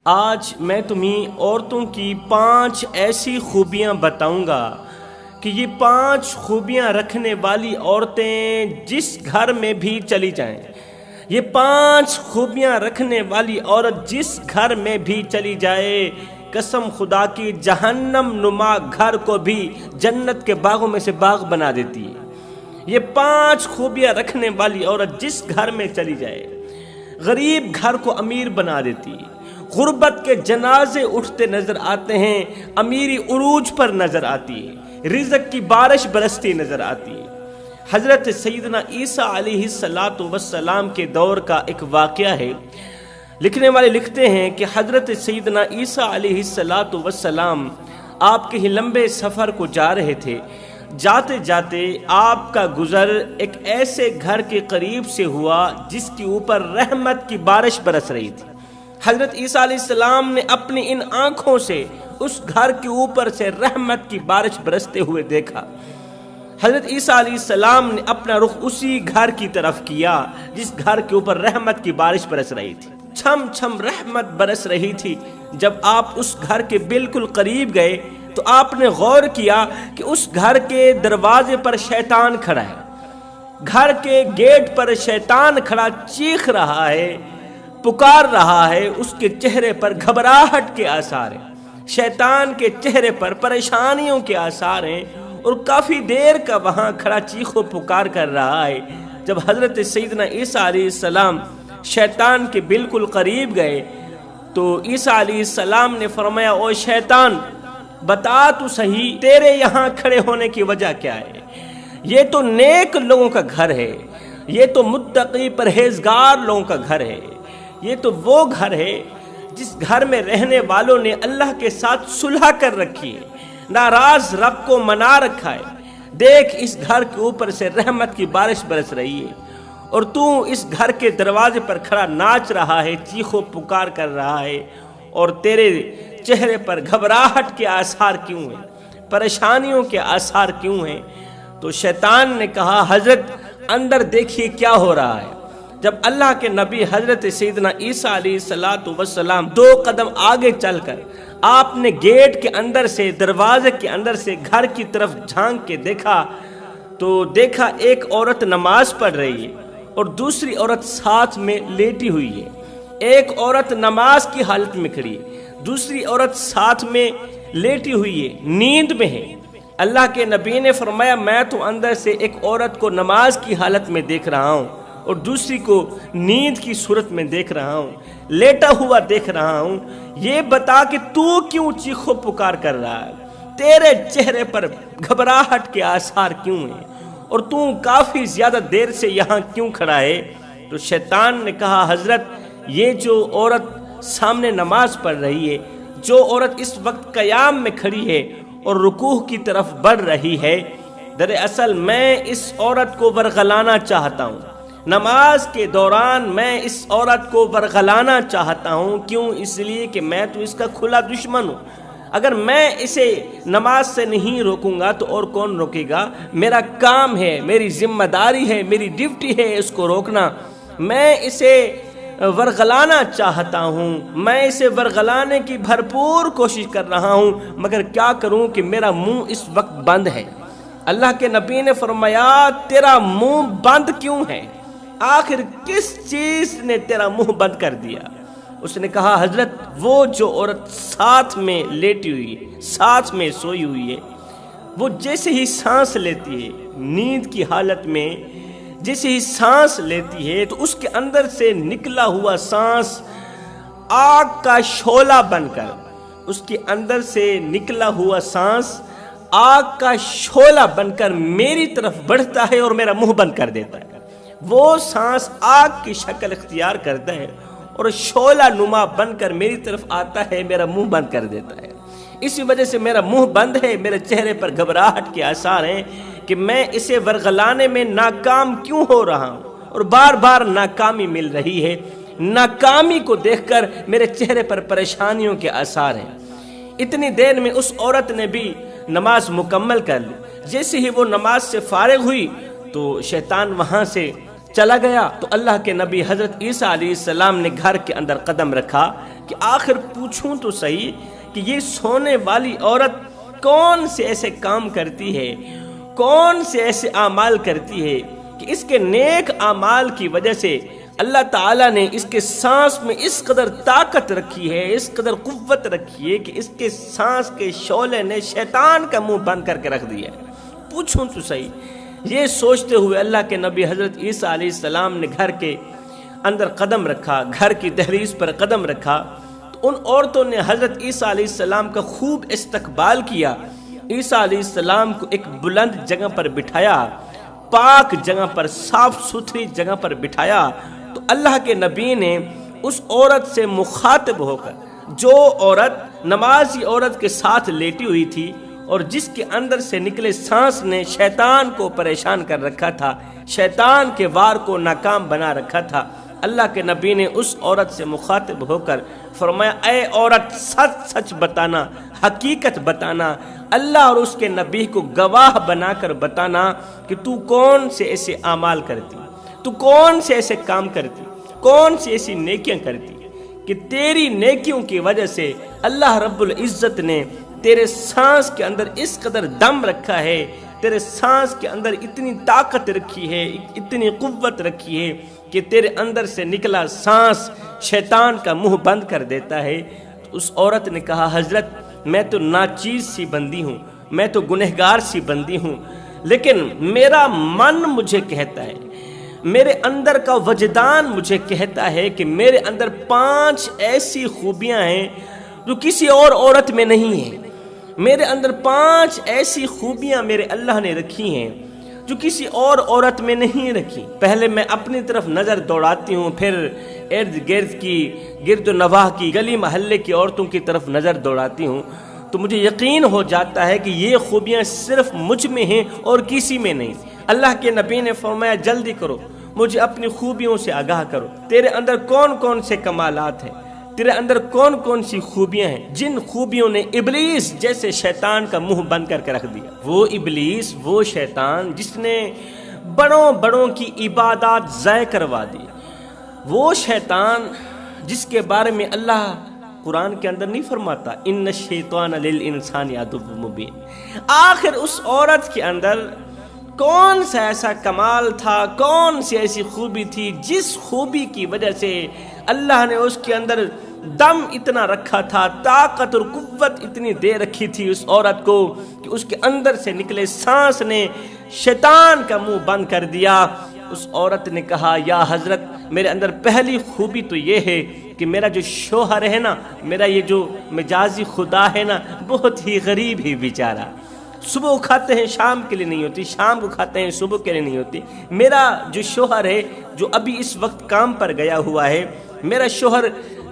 آج میں تمہیں عورتوں کی 5 ایسی خوبیاں بتاؤں گا کہ یہ 5 خوبیاں رکھنے والی عورتیں جس گھر میں بھی چلی جائیں، یہ 5 خوبیاں رکھنے والی عورت جس گھر میں بھی چلی جائے، قسم خدا کی جہنم نما گھر کو بھی جنت کے باغوں میں سے باغ بنا دیتی ہے۔ یہ 5 خوبیاں رکھنے والی عورت جس گھر میں چلی جائے، غریب گھر کو امیر بنا دیتی ہے، غربت کے جنازے اٹھتے نظر آتے ہیں، امیری عروج پر نظر آتی ہے، رزق کی بارش برستی نظر آتی ہے۔ حضرت سیدنا عیسیٰ علیہ السلام کے دور کا ایک واقعہ ہے۔ لکھنے والے لکھتے ہیں کہ حضرت سیدنا عیسیٰ علیہ السلام آپ کے ہی لمبے سفر کو جا رہے تھے۔ جاتے جاتے آپ کا گزر ایک ایسے گھر کے قریب سے ہوا جس کے اوپر رحمت کی بارش برس رہی تھی۔ حضرت عیسیٰ علیہ السلام نے اپنی ان آنکھوں سے اس گھر کے اوپر سے رحمت کی بارش برستے ہوئے دیکھا۔ حضرت عیسیٰ علیہ السلام نے اپنا رخ اسی گھر کی طرف کیا جس گھر کے اوپر رحمت کی بارش برس رہی تھی۔ چھم چھم رحمت برس رہی تھی۔ جب آپ اس گھر کے بالکل قریب گئے تو آپ نے غور کیا کہ اس گھر کے دروازے پر شیطان کھڑا ہے، گھر کے گیٹ پر شیطان کھڑا چیخ رہا ہے، پکار رہا ہے۔ اس کے چہرے پر گھبراہٹ کے آثار ہیں، شیطان کے چہرے پر پریشانیوں کے آثار ہیں، اور کافی دیر کا وہاں کھڑا چیخ و پکار کر رہا ہے۔ جب حضرت سیدنا عیسیٰ علیہ السلام شیطان کے بالکل قریب گئے تو عیسیٰ علیہ السلام نے فرمایا، او شیطان، بتا تو صحیح تیرے یہاں کھڑے ہونے کی وجہ کیا ہے؟ یہ تو نیک لوگوں کا گھر ہے، یہ تو متقی پرہیزگار لوگوں کا گھر ہے، یہ تو وہ گھر ہے جس گھر میں رہنے والوں نے اللہ کے ساتھ صلح کر رکھی ہے، ناراض رب کو منا رکھا ہے۔ دیکھ اس گھر کے اوپر سے رحمت کی بارش برس رہی ہے، اور تو اس گھر کے دروازے پر کھڑا ناچ رہا ہے، چیخ و پکار کر رہا ہے، اور تیرے چہرے پر گھبراہٹ کے آثار کیوں ہیں، پریشانیوں کے آثار کیوں ہیں؟ تو شیطان نے کہا، حضرت اندر دیکھیے کیا ہو رہا ہے۔ جب اللہ کے نبی حضرت سیدنا عیسیٰ علیہ السلام 2 قدم آگے چل کر آپ نے گیٹ کے اندر سے، دروازے کے اندر سے گھر کی طرف جھانک کے دیکھا تو دیکھا ایک عورت نماز پڑھ رہی ہے اور دوسری عورت ساتھ میں لیٹی ہوئی ہے۔ ایک عورت نماز کی حالت میں کھڑی ہے، دوسری عورت ساتھ میں لیٹی ہوئی ہے، نیند میں ہے۔ اللہ کے نبی نے فرمایا، میں تو اندر سے ایک عورت کو نماز کی حالت میں دیکھ رہا ہوں اور دوسری کو نیند کی صورت میں دیکھ رہا ہوں، لیٹا ہوا دیکھ رہا ہوں۔ یہ بتا کہ تو کیوں چیخ و پکار کر رہا ہے؟ تیرے چہرے پر گھبراہٹ کے آثار کیوں ہیں؟ اور تو کافی زیادہ دیر سے یہاں کیوں کھڑا ہے؟ تو شیطان نے کہا، حضرت یہ جو عورت سامنے نماز پڑھ رہی ہے، جو عورت اس وقت قیام میں کھڑی ہے اور رکوع کی طرف بڑھ رہی ہے، دراصل میں اس عورت کو ورغلانا چاہتا ہوں۔ نماز کے دوران میں اس عورت کو ورغلانا چاہتا ہوں۔ کیوں؟ اس لیے کہ میں تو اس کا کھلا دشمن ہوں۔ اگر میں اسے نماز سے نہیں روکوں گا تو اور کون روکے گا؟ میرا کام ہے، میری ذمہ داری ہے، میری ڈیوٹی ہے اس کو روکنا۔ میں اسے ورغلانا چاہتا ہوں، میں اسے ورغلانے کی بھرپور کوشش کر رہا ہوں، مگر کیا کروں کہ میرا منہ اس وقت بند ہے۔ اللہ کے نبی نے فرمایا، تیرا منہ بند کیوں ہے؟ آخر کس چیز نے تیرا منہ بند کر دیا؟ اس نے کہا، حضرت وہ جو عورت ساتھ میں لیٹی ہوئی ہے، ساتھ میں سوئی ہوئی ہے، وہ جیسے ہی سانس لیتی ہے نیند کی حالت میں، جیسے ہی سانس لیتی ہے تو اس کے اندر سے نکلا ہوا سانس آگ کا شعلہ بن کر، اس کے اندر سے نکلا ہوا سانس آگ کا شعلہ بن کر میری طرف بڑھتا ہے اور میرا منہ بند کر دیتا ہے۔ وہ سانس آگ کی شکل اختیار کرتا ہے اور شعلہ نما بن کر میری طرف آتا ہے، میرا منہ بند کر دیتا ہے۔ اسی وجہ سے میرا منہ بند ہے، میرے چہرے پر گھبراہٹ کے آثار ہیں کہ میں اسے ورغلانے میں ناکام کیوں ہو رہا ہوں، اور بار بار ناکامی مل رہی ہے۔ ناکامی کو دیکھ کر میرے چہرے پر پریشانیوں کے آثار ہیں۔ اتنی دیر میں اس عورت نے بھی نماز مکمل کر لی۔ جیسے ہی وہ نماز سے فارغ ہوئی تو شیطان وہاں سے چلا گیا۔ تو اللہ کے نبی حضرت عیسیٰ علیہ السلام نے گھر کے اندر قدم رکھا کہ کہ آخر پوچھوں تو صحیح کہ یہ سونے والی عورت کون سے ایسے کام کرتی ہے، کون سے ایسے اعمال کرتی ہے کہ اس کے نیک اعمال کی وجہ سے اللہ تعالیٰ نے اس کے سانس میں اس قدر طاقت رکھی ہے، اس قدر قوت رکھی ہے کہ اس کے سانس کے شعلے نے شیطان کا منہ بند کر کے رکھ دیا ہے۔ پوچھوں تو صحیح۔ یہ سوچتے ہوئے اللہ کے نبی حضرت عیسیٰ علیہ السلام نے گھر کے اندر قدم رکھا، گھر کی دہلیز پر قدم رکھا، تو ان عورتوں نے حضرت عیسیٰ علیہ السلام کا خوب استقبال کیا۔ عیسیٰ علیہ السلام کو ایک بلند جگہ پر بٹھایا، پاک جگہ پر، صاف ستھری جگہ پر بٹھایا۔ تو اللہ کے نبی نے اس عورت سے مخاطب ہو کر، جو عورت نمازی عورت کے ساتھ لیٹی ہوئی تھی اور جس کے اندر سے نکلے سانس نے شیطان کو پریشان کر رکھا تھا، شیطان کے وار کو ناکام بنا رکھا تھا، اللہ کے نبی نے اس عورت سے مخاطب ہو کر فرمایا، اے عورت، سچ سچ بتانا، حقیقت بتانا، اللہ اور اس کے نبی کو گواہ بنا کر بتانا کہ تو کون سے ایسے اعمال کرتی، تو کون سے ایسے کام کرتی، کون سی ایسی نیکیاں کرتی کہ تیری نیکیوں کی وجہ سے اللہ رب العزت نے تیرے سانس کے اندر اس قدر دم رکھا ہے، تیرے سانس کے اندر اتنی طاقت رکھی ہے، اتنی قوت رکھی ہے کہ تیرے اندر سے نکلا سانس شیطان کا منہ بند کر دیتا ہے۔ تو اس عورت نے کہا، حضرت میں تو ناچیز سی بندی ہوں، میں تو گنہگار سی بندی ہوں، لیکن میرا من مجھے کہتا ہے، میرے اندر کا وجدان مجھے کہتا ہے کہ میرے اندر 5 ایسی خوبیاں ہیں جو کسی اور عورت میں نہیں ہیں۔ میرے اندر 5 ایسی خوبیاں میرے اللہ نے رکھی ہیں جو کسی اور عورت میں نہیں رکھی۔ پہلے میں اپنی طرف نظر دوڑاتی ہوں، پھر ارد گرد کی، گرد و نواح کی، گلی محلے کی عورتوں کی طرف نظر دوڑاتی ہوں، تو مجھے یقین ہو جاتا ہے کہ یہ خوبیاں صرف مجھ میں ہیں اور کسی میں نہیں۔ اللہ کے نبی نے فرمایا، جلدی کرو، مجھے اپنی خوبیوں سے آگاہ کرو، تیرے اندر کون کون سے کمالات ہیں، تیرے اندر کون کون سی خوبیاں ہیں جن خوبیوں نے ابلیس جیسے شیطان کا منہ بند کر کے رکھ دیا۔ وہ ابلیس، وہ شیطان جس نے بڑوں بڑوں کی عبادات ضائع کروا دی، وہ شیطان جس کے بارے میں اللہ قرآن کے اندر نہیں فرماتا، ان الشیطان للانسان عدو مبین۔ آخر اس عورت کے اندر کون سا ایسا کمال تھا، کون سی ایسی خوبی تھی جس خوبی کی وجہ سے اللہ نے اس کے اندر دم اتنا رکھا تھا، طاقت اور قوت اتنی دے رکھی تھی اس عورت کو کہ اس کے اندر سے نکلے سانس نے شیطان کا منہ بند کر دیا۔ اس عورت نے کہا، یا حضرت، میرے اندر پہلی خوبی تو یہ ہے کہ میرا جو شوہر ہے نا، میرا یہ جو مجازی خدا ہے نا، بہت ہی غریب ہی بیچارہ، صبح کو کھاتے ہیں شام کے لیے نہیں ہوتی، شام کو کھاتے ہیں صبح کے لیے نہیں ہوتی۔ میرا جو شوہر ہے جو ابھی اس وقت کام پر گیا ہوا ہے، میرا شوہر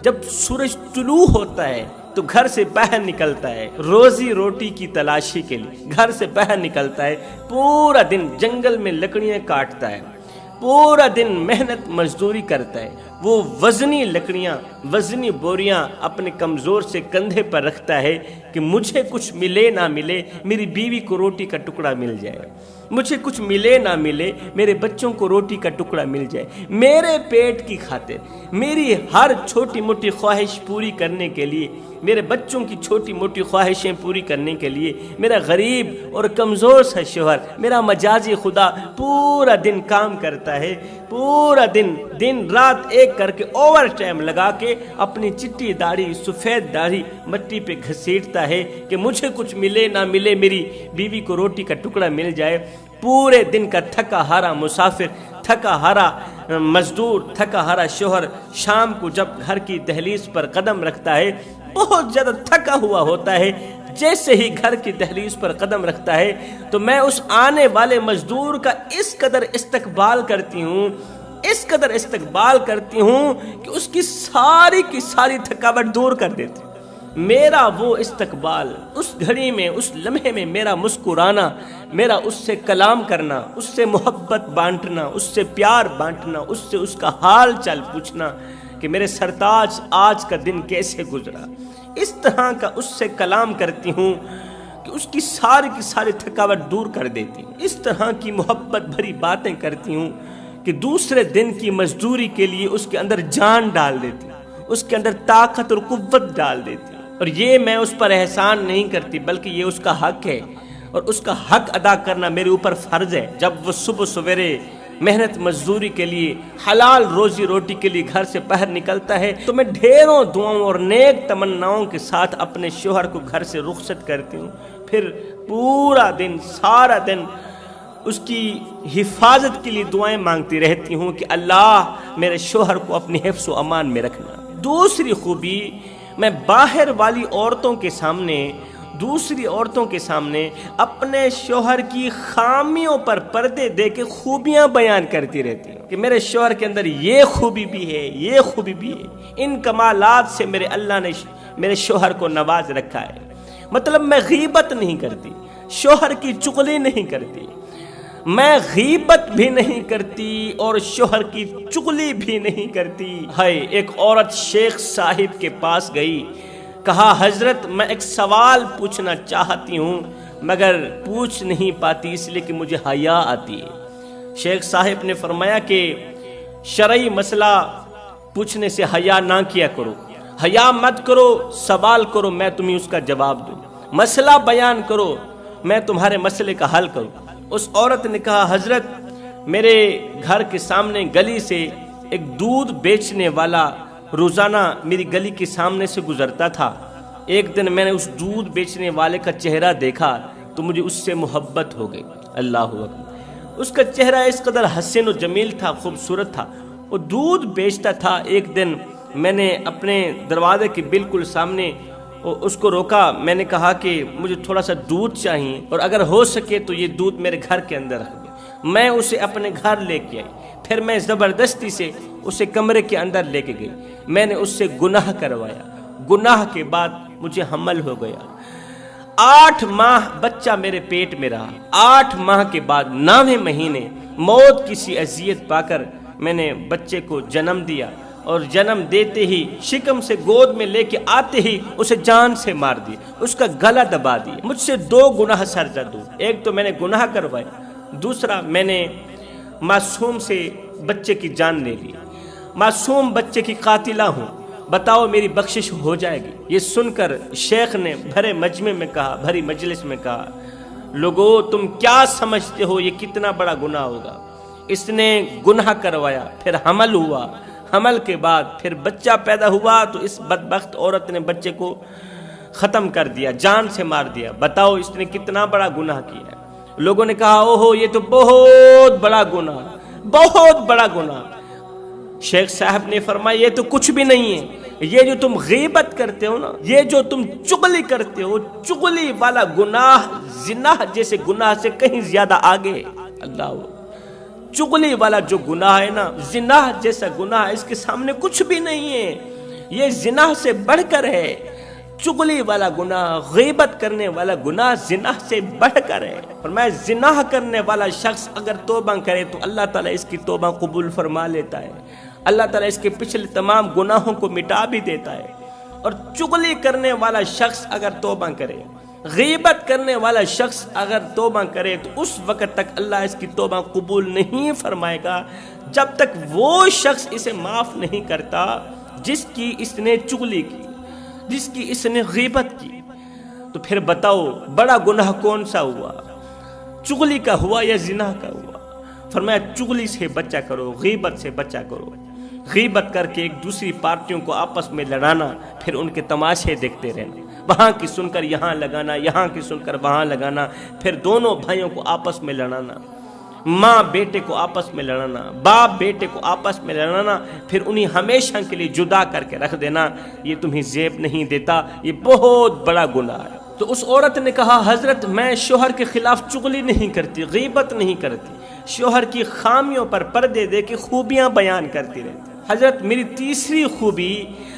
جب سورج طلوع ہوتا ہے تو گھر سے باہر نکلتا ہے روزی روٹی کی تلاشی کے لیے، گھر سے باہر نکلتا ہے، پورا دن جنگل میں لکڑیاں کاٹتا ہے، پورا دن محنت مزدوری کرتا ہے، وہ وزنی لکڑیاں، وزنی بوریاں اپنے کمزور سے کندھے پر رکھتا ہے کہ مجھے کچھ ملے نہ ملے، میری بیوی کو روٹی کا ٹکڑا مل جائے، مجھے کچھ ملے نہ ملے، میرے بچوں کو روٹی کا ٹکڑا مل جائے، میرے پیٹ کی خاطر، میری ہر چھوٹی موٹی خواہش پوری کرنے کے لیے، میرے بچوں کی چھوٹی موٹی خواہشیں پوری کرنے کے لیے میرا غریب اور کمزور سا شوہر، میرا مجازی خدا پورا دن کام کرتا ہے، پورا دن رات ایک کر کے اوور ٹائم لگا کے اپنی چٹی داڑھی، سفید داڑھی مٹی پہ گھسیٹتا ہے کہ مجھے کچھ ملے نہ ملے، میری بیوی کو روٹی کا ٹکڑا مل جائے۔ پورے دن کا تھکا ہارا مسافر، تھکا ہارا مزدور، تھکا ہارا شوہر شام کو جب گھر کی دہلیز پر قدم رکھتا ہے، بہت زیادہ تھکا ہوا ہوتا ہے، جیسے ہی گھر کی دہلیز پر قدم رکھتا ہے تو میں اس آنے والے مزدور کا اس قدر استقبال کرتی ہوں، اس قدر استقبال کرتی ہوں کہ اس کی ساری کی ساری تھکاوٹ دور کر دیتی۔ میرا وہ استقبال، اس گھڑی میں، اس لمحے میں میرا مسکرانا، میرا اس سے کلام کرنا، اس سے محبت بانٹنا، اس سے پیار بانٹنا، اس سے اس کا حال چال پوچھنا کہ میرے سرتاج آج کا دن کیسے گزرا، اس طرح کا اس سے کلام کرتی ہوں کہ اس کی ساری تھکاوٹ دور کر دیتی ہوں، اس طرح کی محبت بھری باتیں کرتی ہوں کہ دوسرے دن کی مزدوری کے لیے اس کے اندر جان ڈال دیتی ہوں، اس کے اندر طاقت اور قوت ڈال دیتی ہوں، اور یہ میں اس پر احسان نہیں کرتی بلکہ یہ اس کا حق ہے، اور اس کا حق ادا کرنا میرے اوپر فرض ہے۔ جب وہ صبح سویرے محنت مزدوری کے لیے، حلال روزی روٹی کے لیے گھر سے باہر نکلتا ہے تو میں ڈھیروں دعاؤں اور نیک تمناؤں کے ساتھ اپنے شوہر کو گھر سے رخصت کرتی ہوں، پھر پورا دن سارا دن اس کی حفاظت کے لیے دعائیں مانگتی رہتی ہوں کہ اللہ میرے شوہر کو اپنی حفظ و امان میں رکھنا۔ دوسری خوبی، میں باہر والی عورتوں کے سامنے اپنے شوہر کی خامیوں پر پردے دے کے خوبیاں بیان کرتی رہتی ہوں کہ میرے شوہر کے اندر یہ خوبی بھی ہے، یہ خوبی بھی ہے، ان کمالات سے میرے اللہ نے میرے شوہر کو نواز رکھا ہے۔ مطلب میں غیبت نہیں کرتی، شوہر کی چغلی نہیں کرتی، میں غیبت بھی نہیں کرتی اور شوہر کی چغلی بھی نہیں کرتی۔ ایک عورت شیخ صاحب کے پاس گئی، کہا حضرت میں ایک سوال پوچھنا چاہتی ہوں مگر پوچھ نہیں پاتی اس لیے کہ مجھے حیا آتی ہے۔ شیخ صاحب نے فرمایا کہ شرعی مسئلہ پوچھنے سے حیا نہ کیا کرو، حیا مت کرو، سوال کرو میں تمہیں اس کا جواب دوں، مسئلہ بیان کرو میں تمہارے مسئلے کا حل کروں۔ اس عورت نے کہا حضرت میرے گھر کے سامنے گلی سے ایک دودھ بیچنے والا روزانہ میری گلی کے سامنے سے گزرتا تھا۔ ایک دن میں نے اس دودھ بیچنے والے کا چہرہ دیکھا تو مجھے اس سے محبت ہو گئی۔ اللہ اکبر، اس کا چہرہ اس قدر حسین و جمیل تھا، خوبصورت تھا، وہ دودھ بیچتا تھا۔ ایک دن میں نے اپنے دروازے کے بالکل سامنے اس کو روکا، میں نے کہا کہ مجھے تھوڑا سا دودھ چاہیے اور اگر ہو سکے تو یہ دودھ میرے گھر کے اندر رکھ دیں۔ میں اسے اپنے گھر لے کے آئی، پھر میں زبردستی سے اسے کمرے کے اندر لے کے گئی، میں نے اس سے گناہ کروایا، گناہ کے بعد مجھے حمل ہو گیا، 8 ماہ بچہ میرے پیٹ میں رہا، 8 ماہ کے بعد 9ویں مہینے موت کسی اذیت پا کر میں نے بچے کو جنم دیا، اور جنم دیتے ہی شکم سے گود میں لے کے آتے ہی اسے جان سے مار دی، اس کا گلا دبا دی۔ مجھ سے 2 گناہ سرزد ہوئے، ایک تو میں نے گناہ کروائے، دوسرا میں نے معصوم سے بچے کی جان لے لی، معصوم بچے کی قاتلہ ہوں، بتاؤ میری بخشش ہو جائے گی؟ یہ سن کر شیخ نے بھرے مجلس میں کہا لوگو تم کیا سمجھتے ہو یہ کتنا بڑا گناہ ہوگا؟ اس نے گناہ کروایا، پھر حمل ہوا، حمل کے بعد پھر بچہ پیدا ہوا تو اس بدبخت عورت نے بچے کو ختم کر دیا، جان سے مار دیا، بتاؤ اس نے کتنا بڑا گناہ کیا ہے؟ لوگوں نے کہا اوہو یہ تو بہت بڑا گناہ، بہت بڑا گناہ۔ شیخ صاحب نے فرمایا یہ تو کچھ بھی نہیں ہے، یہ جو تم غیبت کرتے ہو نا، یہ جو تم چغلی کرتے ہو، چغلی والا گناہ زنا جیسے گناہ سے کہیں زیادہ آگے۔ اللہ، چغلی والا جو گناہ ہے نا، زنا جیسا گناہ اس کے سامنے کچھ بھی نہیں ہے، یہ زنا سے بڑھ کر ہے۔ چغلی والا گناہ، غیبت کرنے والا گناہ زنا سے بڑھ کر ہے۔ فرمایا زنا کرنے والا شخص اگر توبہ کرے تو اللہ تعالیٰ اس کی توبہ قبول فرما لیتا ہے، اللہ تعالیٰ اس کے پچھلے تمام گناہوں کو مٹا بھی دیتا ہے۔ اور چغلی کرنے والا شخص اگر توبہ کرے، غیبت کرنے والا شخص اگر توبہ کرے تو اس وقت تک اللہ اس کی توبہ قبول نہیں فرمائے گا جب تک وہ شخص اسے معاف نہیں کرتا جس کی اس نے چغلی کی، جس کی اس نے غیبت کی۔ تو پھر بتاؤ بڑا گناہ کون سا ہوا، چغلی کا ہوا یا زنا کا ہوا؟ فرمایا چغلی سے بچا کرو، غیبت سے بچا کرو۔ غیبت کر کے ایک دوسری پارٹیوں کو آپس میں لڑانا، پھر ان کے تماشے دیکھتے رہنا، وہاں کی سن کر یہاں لگانا، یہاں کی سن کر وہاں لگانا، پھر دونوں بھائیوں کو آپس میں لڑانا، ماں بیٹے کو آپس میں لڑانا، باپ بیٹے کو آپس میں لڑانا، پھر انہیں ہمیشہ کے لیے جدا کر کے رکھ دینا، یہ تمہیں زیب نہیں دیتا، یہ بہت بڑا گناہ ہے۔ تو اس عورت نے کہا حضرت میں شوہر کے خلاف چغلی نہیں کرتی، غیبت نہیں کرتی، شوہر کی خامیوں پر پردے دے کے خوبیاں بیان کرتی رہتی۔ حضرت میری تیسری خوبی،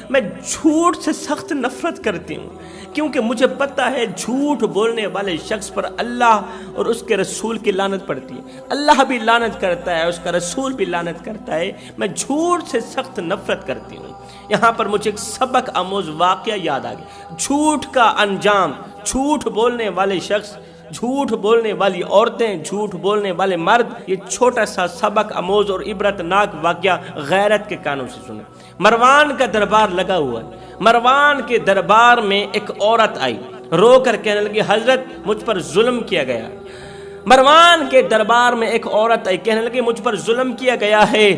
میں جھوٹ سے سخت نفرت کرتی ہوں، کیونکہ مجھے پتہ ہے جھوٹ بولنے والے شخص پر اللہ اور اس کے رسول کی لعنت پڑتی ہے، اللہ بھی لعنت کرتا ہے، اس کا رسول بھی لعنت کرتا ہے۔ میں جھوٹ سے سخت نفرت کرتی ہوں۔ یہاں پر مجھے ایک سبق آموز واقعہ یاد آ گیا۔ جھوٹ کا انجام، جھوٹ بولنے والے شخص جھوٹ بولنے والی عورتیں، جھوٹ بولنے والے مرد، یہ چھوٹا سا سبق آموز اور عبرت ناک واقعہ غیرت کے کانوں سے سنیں۔ مروان کا دربار لگا ہوا ہے۔ مروان کے دربار میں ایک عورت آئی، رو کر کہنے لگی حضرت مجھ پر ظلم کیا گیا۔ مروان کے دربار میں ایک عورت آئی، کہنے لگی مجھ پر ظلم کیا گیا ہے،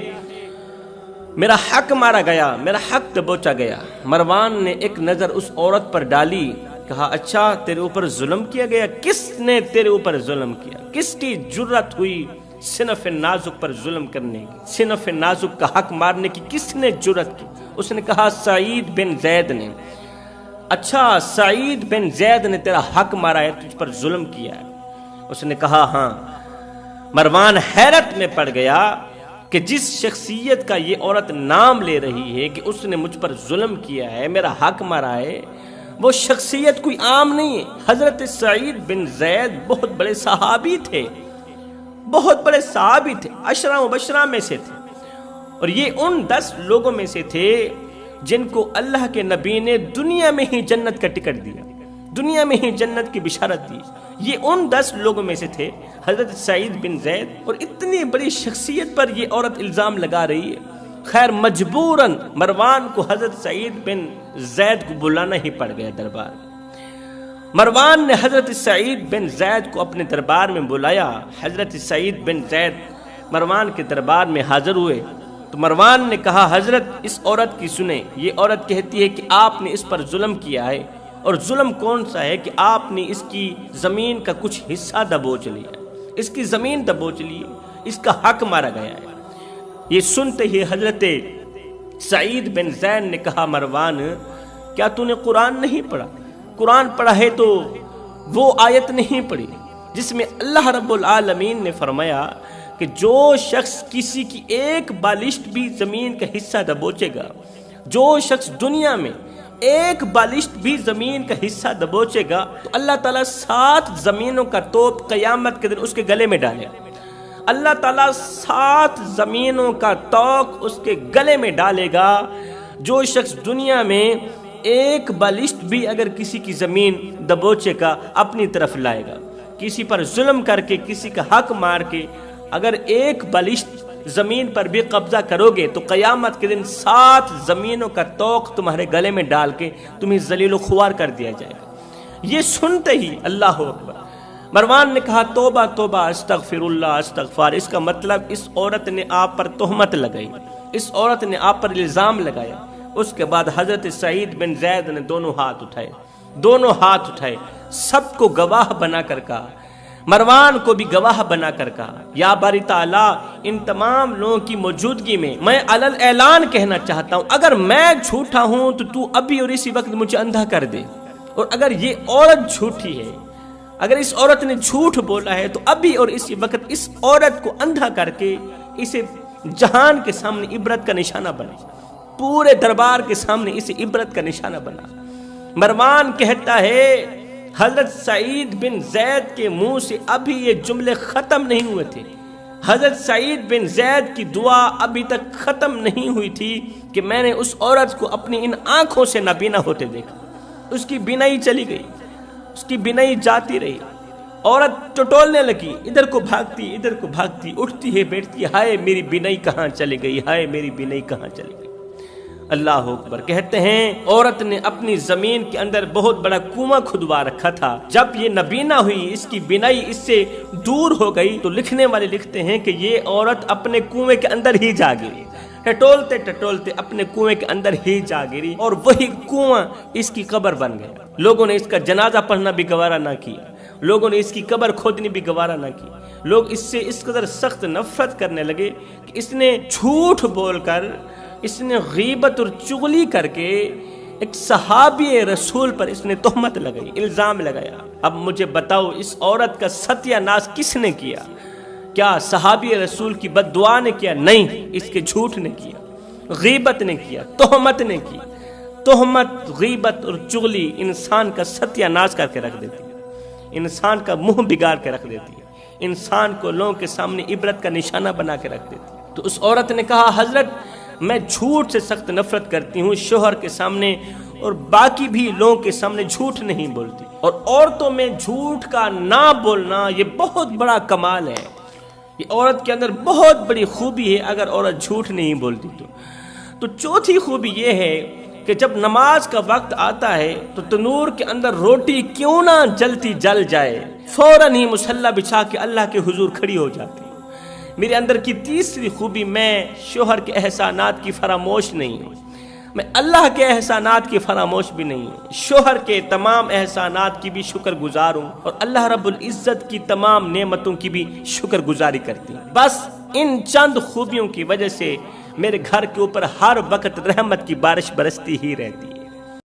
میرا حق مارا گیا، میرا حق دبوچا گیا۔ مروان نے ایک نظر اس عورت پر ڈالی، کہا اچھا تیرے اوپر ظلم کیا گیا، کس نے تیرے اوپر ظلم کیا؟ کس کی جرت ہوئی صنف نازک پر ظلم کرنے کی، صنف نازک کا حق مارنے کی کس نے جرت کی؟ اس نے کہا سعید بن زید نے۔ اچھا سعید بن زید نے تیرا حق مارا ہے، تجھ پر ظلم کیا ہے؟ اس نے کہا ہاں۔ مروان حیرت میں پڑ گیا کہ جس شخصیت کا یہ عورت نام لے رہی ہے کہ اس نے مجھ پر ظلم کیا ہے، میرا حق مارا ہے، وہ شخصیت کوئی عام نہیں ہے۔ حضرت سعید بن زید بہت بڑے صحابی تھے، بہت بڑے صحابی تھے، عشرہ مبشرہ میں سے تھے، اور یہ ان 10 لوگوں میں سے تھے جن کو اللہ کے نبی نے دنیا میں ہی جنت کا ٹکٹ دیا، دنیا میں ہی جنت کی بشارت دی۔ یہ ان 10 لوگوں میں سے تھے حضرت سعید بن زید، اور اتنی بڑی شخصیت پر یہ عورت الزام لگا رہی ہے۔ خیر مجبوراً مروان کو حضرت سعید بن زید کو بلانا ہی پڑ گیا دربار میں۔ مروان نے حضرت سعید بن زید کو اپنے دربار میں بلایا۔ حضرت سعید بن زید مروان کے دربار میں حاضر ہوئے تو مروان نے کہا حضرت اس عورت کی سنیں، یہ عورت کہتی ہے کہ آپ نے اس پر ظلم کیا ہے، اور ظلم کون سا ہے کہ آپ نے اس کی زمین کا کچھ حصہ دبوچ لیا، اس کی زمین دبوچ لی، اس کا حق مارا گیا ہے۔ یہ سنتے ہی حضرت سعید بن زید نے کہا مروان کیا تو نے قرآن نہیں پڑھا؟ قرآن پڑھا ہے تو وہ آیت نہیں پڑھی جس میں اللہ رب العالمین نے فرمایا کہ جو شخص کسی کی ایک بالشت بھی زمین کا حصہ دبوچے گا، جو شخص دنیا میں ایک بالشت بھی زمین کا حصہ دبوچے گا تو اللہ تعالیٰ 7 زمینوں کا توپ قیامت کے دن اس کے گلے میں ڈالے گا۔ اللہ تعالیٰ 7 زمینوں کا توق اس کے گلے میں ڈالے گا۔ جو شخص دنیا میں ایک بالشت بھی اگر کسی کی زمین دبوچے کا اپنی طرف لائے گا، کسی پر ظلم کر کے، کسی کا حق مار کے اگر ایک بالشت زمین پر بھی قبضہ کرو گے تو قیامت کے دن 7 زمینوں کا توق تمہارے گلے میں ڈال کے تمہیں ذلیل و خوار کر دیا جائے گا۔ یہ سنتے ہی اللہ اکبر، مروان نے کہا توبہ توبہ استغفر اللہ استغفار۔ اس کا مطلب اس عورت نے آپ پر تہمت لگائی، اس عورت نے آپ پر الزام لگایا۔ اس کے بعد حضرت سعید بن زید نے دونوں ہاتھ اٹھائے، سب کو گواہ بنا کر کہا، مروان کو بھی گواہ بنا کر کہا یا باری تعالیٰ ان تمام لوگوں کی موجودگی میں میں علل اعلان کہنا چاہتا ہوں اگر میں جھوٹا ہوں تو ابھی اور اسی وقت مجھے اندھا کر دے، اور اگر یہ عورت جھوٹی ہے، اگر اس عورت نے جھوٹ بولا ہے تو ابھی اور اسی وقت اس عورت کو اندھا کر کے اسے جہان کے سامنے عبرت کا نشانہ بنا، پورے دربار کے سامنے اسے عبرت کا نشانہ بنا۔ مروان کہتا ہے حضرت سعید بن زید کے منہ سے ابھی یہ جملے ختم نہیں ہوئے تھے، حضرت سعید بن زید کی دعا ابھی تک ختم نہیں ہوئی تھی کہ میں نے اس عورت کو اپنی ان آنکھوں سے نابینا ہوتے دیکھا۔ اس کی بینائی چلی گئی، اس کی بینائی جاتی رہی، عورت ٹٹولنے لگی، ادھر کو بھاگتی، اٹھتی ہے بیٹھتی ہے، ہائے میری بینائی کہاں چلی گئی، ہائے میری بینائی کہاں چلی گئی۔ اللہ اکبر۔ کہتے ہیں عورت نے اپنی زمین کے اندر بہت بڑا کنواں کھدوا رکھا تھا، جب یہ نابینا ہوئی، اس کی بینائی اس سے دور ہو گئی تو لکھنے والے لکھتے ہیں کہ یہ عورت اپنے کنویں کے اندر ہی جا گری، ٹٹولتے اپنے کنویں کے اندر ہی جا گری، اور وہی کنواں اس کی قبر بن گیا۔ لوگوں نے اس کا جنازہ پڑھنا بھی گوارا نہ کیا، لوگوں نے اس کی قبر کھودنی بھی گوارا نہ کی، لوگ اس سے اس قدر سخت نفرت کرنے لگے کہ اس نے جھوٹ بول کر، اس نے غیبت اور چغلی کر کے ایک صحابی رسول پر اس نے تہمت لگائی، الزام لگایا۔ اب مجھے بتاؤ اس عورت کا ستیہ ناش کس نے کیا؟ کیا صحابی رسول کی بد دعا نے کیا؟ نہیں، اس کے جھوٹ نے کیا، غیبت نے کیا، تہمت نے کی۔ تہمت، غیبت اور چغلی انسان کا ستیہ ناش کر کے رکھ دیتی ہے، انسان کا منہ بگاڑ کے رکھ دیتی ہے، انسان کو لوگوں کے سامنے عبرت کا نشانہ بنا کے رکھ دیتی ہے۔ تو اس عورت نے کہا حضرت میں جھوٹ سے سخت نفرت کرتی ہوں، شوہر کے سامنے اور باقی بھی لوگوں کے سامنے جھوٹ نہیں بولتی. اور عورتوں میں جھوٹ کا نہ بولنا یہ بہت بڑا کمال ہے. یہ عورت کے اندر بہت بڑی خوبی ہے اگر عورت جھوٹ نہیں بولتی تو چوتھی خوبی یہ ہے کہ جب نماز کا وقت آتا ہے تو تنور کے اندر روٹی کیوں نہ جلتی جل جائے فوراً ہی مصلی بچھا کے اللہ کے حضور کھڑی ہو جاتی. میرے اندر کی تیسری خوبی، میں شوہر کے احسانات کی فراموش نہیں ہوں، میں اللہ کے احسانات کی فراموش بھی نہیں ہوں، شوہر کے تمام احسانات کی بھی شکر گزار ہوں اور اللہ رب العزت کی تمام نعمتوں کی بھی شکر گزاری کرتی ہوں. بس ان چند خوبیوں کی وجہ سے میرے گھر کے اوپر ہر وقت رحمت کی بارش برستی ہی رہتی ہے.